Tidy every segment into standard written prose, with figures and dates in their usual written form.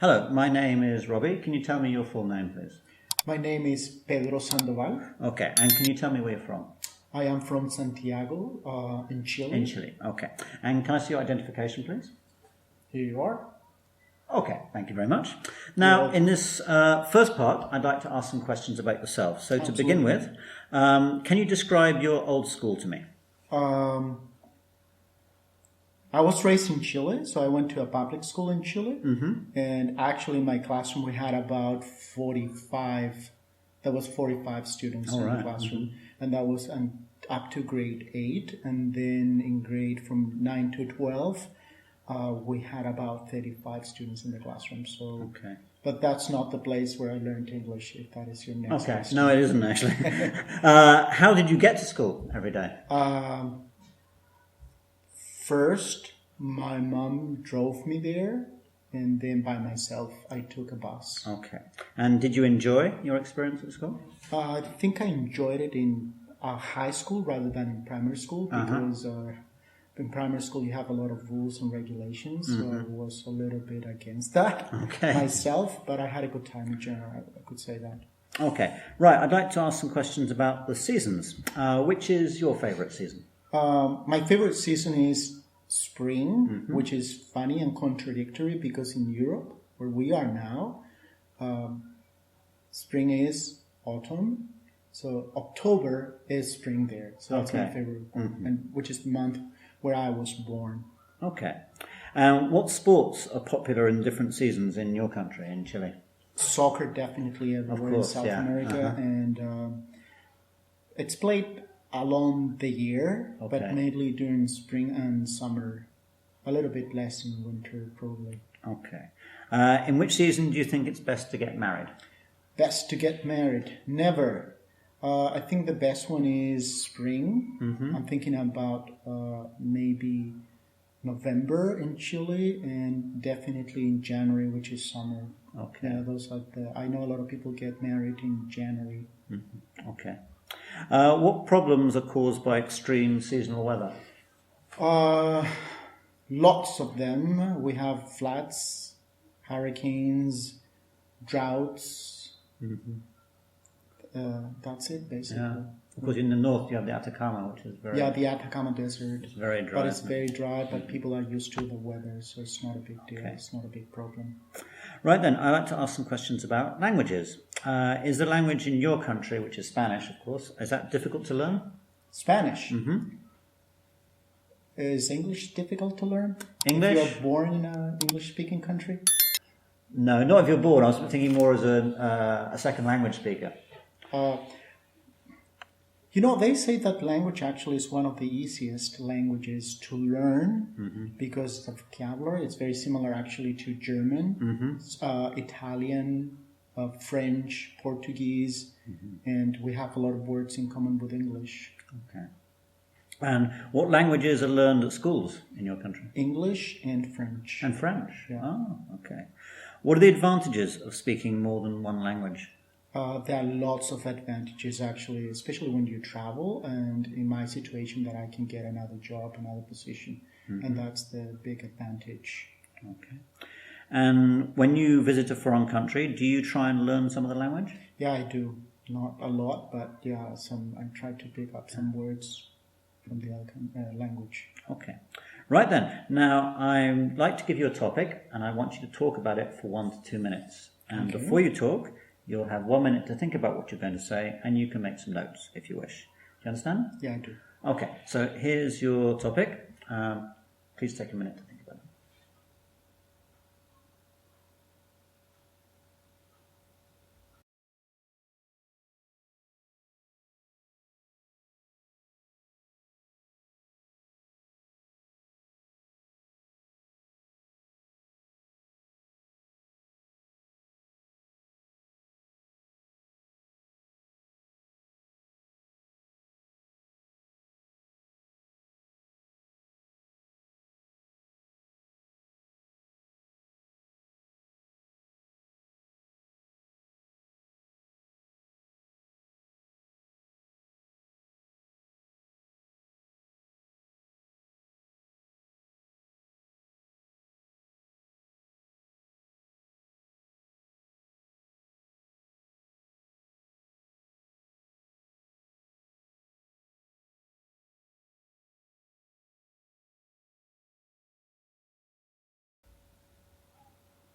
Hello, my name is Robbie. Can you tell me your full name, please? My name is Pedro Sandoval. Okay, and can you tell me where you're from? I am from Santiago, in Chile. In Chile, okay. And can I see your identification, please? Here you are. Okay, thank you very much. Now, in this first part, I'd like to ask some questions about yourself. So to begin with, can you describe your old school to me? I was raised in Chile, so I went to a public school in Chile. And actually in my classroom we had about 45 students in the classroom. And that was up to grade 8. And then in grade from 9 to 12, we had about 35 students in the classroom. So, but that's not the place where I learned English, if that is your next question. No, it isn't actually. How did you get to school every day? First, my mom drove me there, and then by myself, I took a bus. Okay. And did you enjoy your experience at school? I think I enjoyed it in high school rather than in primary school, because in primary school you have a lot of rules and regulations, so I was a little bit against that myself, but I had a good time in general, I could say that. Okay. Right, I'd like to ask some questions about the seasons. Which is your favourite season? My favorite season is spring, which is funny and contradictory because in Europe, where we are now, spring is autumn. So October is spring there. So that's my favorite, and which is the month where I was born. Okay. What sports are popular in different seasons in your country, in Chile? Soccer, definitely everywhere in South America, and it's played along the year, but mainly during spring and summer. A little bit less in winter, probably. Okay. In which season do you think it's best to get married? Best to get married? Never. I think the best one is spring. I'm thinking about maybe November in Chile, and definitely in January, which is summer. Okay. Yeah, those are I know a lot of people get married in January. Okay. What problems are caused by extreme seasonal weather? Lots of them. We have floods, hurricanes, droughts. That's it, basically. Yeah. Of course, in the north you have the Atacama, which is very... Yeah, the Atacama Desert. It's very dry. But it's very dry, but people are used to the weather, so it's not a big deal. Okay. It's not a big problem. Right then, I'd like to ask some questions about languages. Is the language in your country, which is Spanish, of course, is that difficult to learn? Spanish? Is English difficult to learn? English? If you're born in an English-speaking country? No, not if you're born. I was thinking more as a second language speaker. You know, they say that language actually is one of the easiest languages to learn because the vocabulary is very similar actually to German, Italian, French, Portuguese, and we have a lot of words in common with English. Okay. And what languages are learned at schools in your country? English and French. And French? Yeah. Oh, okay. What are the advantages of speaking more than one language? There are lots of advantages, actually, especially when you travel, and in my situation that I can get another job, another position, and that's the big advantage. Okay. And when you visit a foreign country, do you try and learn some of the language? Yeah, I do. Not a lot, but yeah, I try to pick up some words from the other language. Okay. Right then. Now, I'd like to give you a topic, and I want you to talk about it for 1 to 2 minutes. And before you talk, you'll have 1 minute to think about what you're going to say, and you can make some notes if you wish. Do you understand? Yeah, I do. Okay, so here's your topic. Please take a minute to think.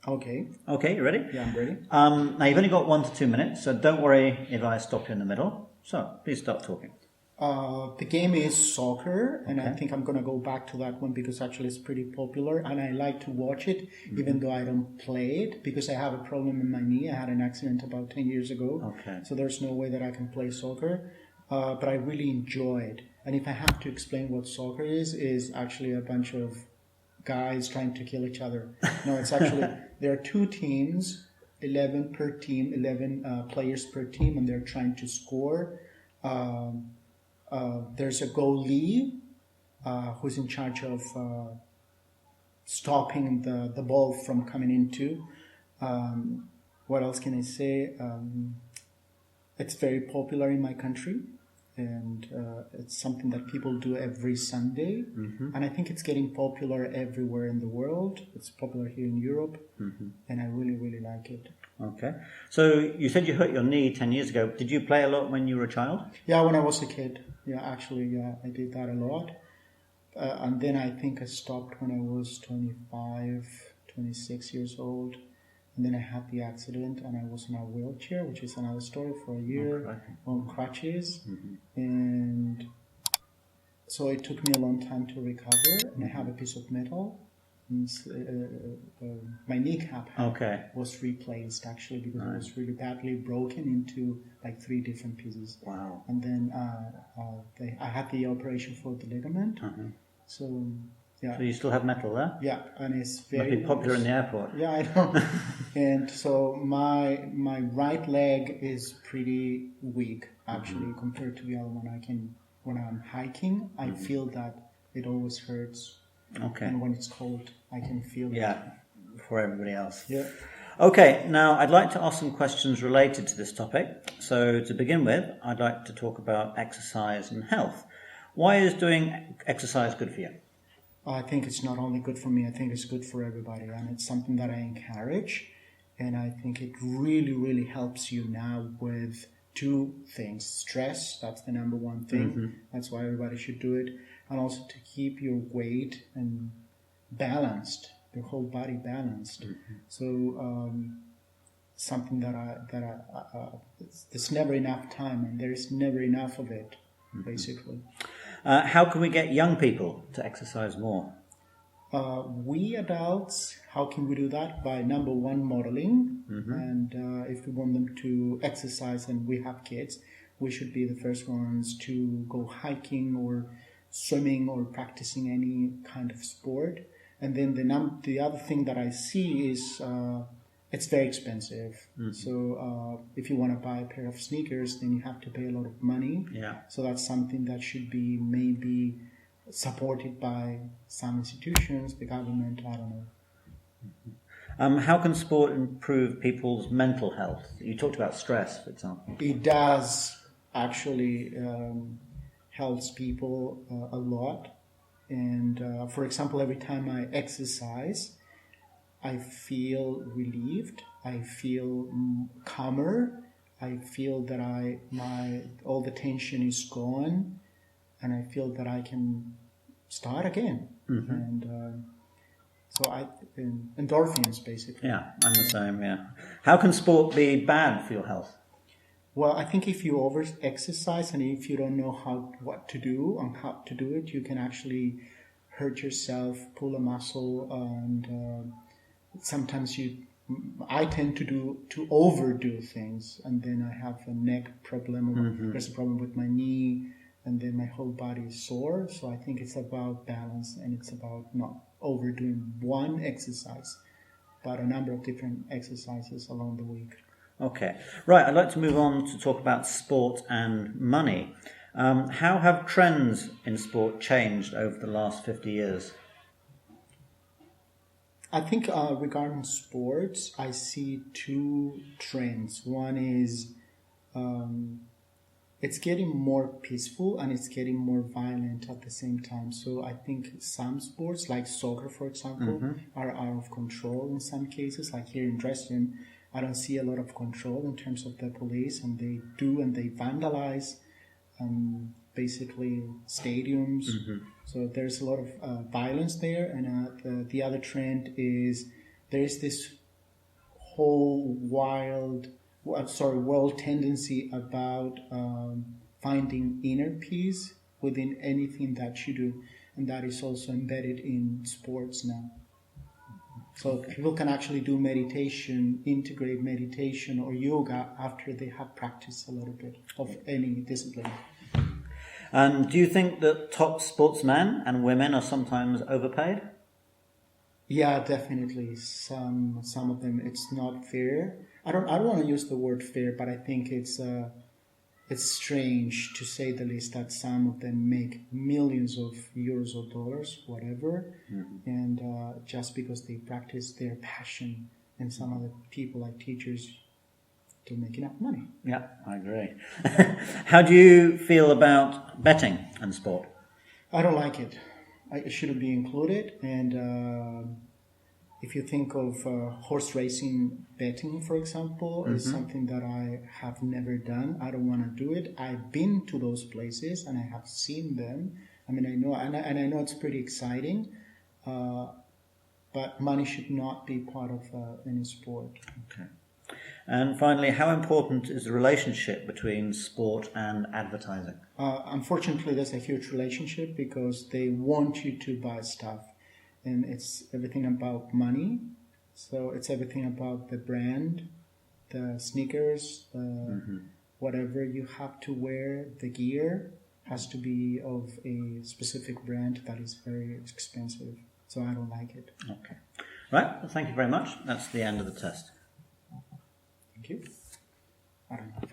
Okay. Okay, you ready? Yeah, I'm ready. Now, you've only got 1 to 2 minutes, so don't worry if I stop you in the middle. So, please start talking. The game is soccer, and I Okay. think I'm going to go back to that one because actually it's pretty popular, and I like to watch it, even though I don't play it, because I have a problem in my knee. I had an accident about 10 years ago, Okay. so there's no way that I can play soccer, but I really enjoy it. And if I have to explain what soccer is actually a bunch of guys trying to kill each other. No, it's actually, there are two teams, 11 per team, 11 players per team, and they're trying to score. There's a goalie who's in charge of stopping the ball from coming into. What else can I say? It's very popular in my country, and it's something that people do every Sunday. And I think it's getting popular everywhere in the world. It's popular here in Europe, and I really, really like it. Okay. So, you said you hurt your knee 10 years ago. Did you play a lot when you were a child? Yeah, when I was a kid. Yeah, actually, yeah, I did that a lot. And then I think I stopped when I was 25, 26 years old. And then I had the accident and I was in a wheelchair, which is another story, for a year on crutches. And so it took me a long time to recover. And I have a piece of metal. And, my kneecap was replaced actually because it was really badly broken into like 3 different pieces. Wow. And then I had the operation for the ligament. So yeah. So you still have metal there? Yeah, and it's very Might be popular in the airport. Yeah, I know. And so my right leg is pretty weak actually compared to the other one. When I'm hiking, I feel that it always hurts. Okay. And when it's cold, I can feel it. Yeah, for everybody else. Yeah. Okay, now I'd like to ask some questions related to this topic. So to begin with, I'd like to talk about exercise and health. Why is doing exercise good for you? I think it's not only good for me, I think it's good for everybody. And it's something that I encourage. And I think it really, really helps you now with 2 things. Stress, that's the number 1 thing. That's why everybody should do it. And also to keep your weight and balanced, your whole body balanced. So something that there's never enough time, and there is never enough of it, basically. How can we get young people to exercise more? We adults, how can we do that? By number 1, modeling. And if we want them to exercise and we have kids, we should be the first ones to go hiking or swimming or practicing any kind of sport. And then the other thing that I see is it's very expensive. So if you want to buy a pair of sneakers, then you have to pay a lot of money. Yeah. So that's something that should be maybe supported by some institutions, the government, I don't know. How can sport improve people's mental health? You talked about stress, for example. It does actually helps people a lot. And for example, every time I exercise, I feel relieved. I feel calmer. I feel that all the tension is gone, and I feel that I can start again. And so endorphins basically. Yeah, I'm the same. Yeah. How can sport be bad for your health? Well, I think if you over-exercise and if you don't know what to do and how to do it, you can actually hurt yourself, pull a muscle, and sometimes I tend to overdo things, and then I have a neck problem, or there's a problem with my knee, and then my whole body is sore. So I think it's about balance, and it's about not overdoing one exercise, but a number of different exercises along the week. Okay. Right, I'd like to move on to talk about sport and money. How have trends in sport changed over the last 50 years? I think regarding sports, I see 2 trends. One is it's getting more peaceful and it's getting more violent at the same time. So I think some sports, like soccer, for example, are out of control in some cases. Like here in Dresden, I don't see a lot of control in terms of the police, and they vandalize basically stadiums. So there's a lot of violence there. And the other trend is there is this whole world tendency about finding inner peace within anything that you do, and that is also embedded in sports now. So people can actually do meditation, integrate meditation or yoga after they have practiced a little bit of any discipline. And do you think that top sportsmen and women are sometimes overpaid? Yeah, definitely. Some of them, it's not fair. I don't want to use the word fair, but I think it's strange, to say the least, that some of them make millions of euros or dollars, whatever, and just because they practice their passion, and some other people, like teachers, don't make enough money. Yeah, I agree. How do you feel about betting and sport? I don't like it. It shouldn't be included, and if you think of horse racing betting, for example, is something that I have never done. I don't want to do it. I've been to those places and I have seen them. I mean, I know, and I know it's pretty exciting, but money should not be part of any sport. Okay. And finally, how important is the relationship between sport and advertising? Unfortunately, there's a huge relationship because they want you to buy stuff. And it's everything about money. So it's everything about the brand, the sneakers, whatever you have to wear, the gear has to be of a specific brand that is very expensive. So I don't like it. Okay. Right. Well, thank you very much. That's the end of the test. Thank you. I don't know.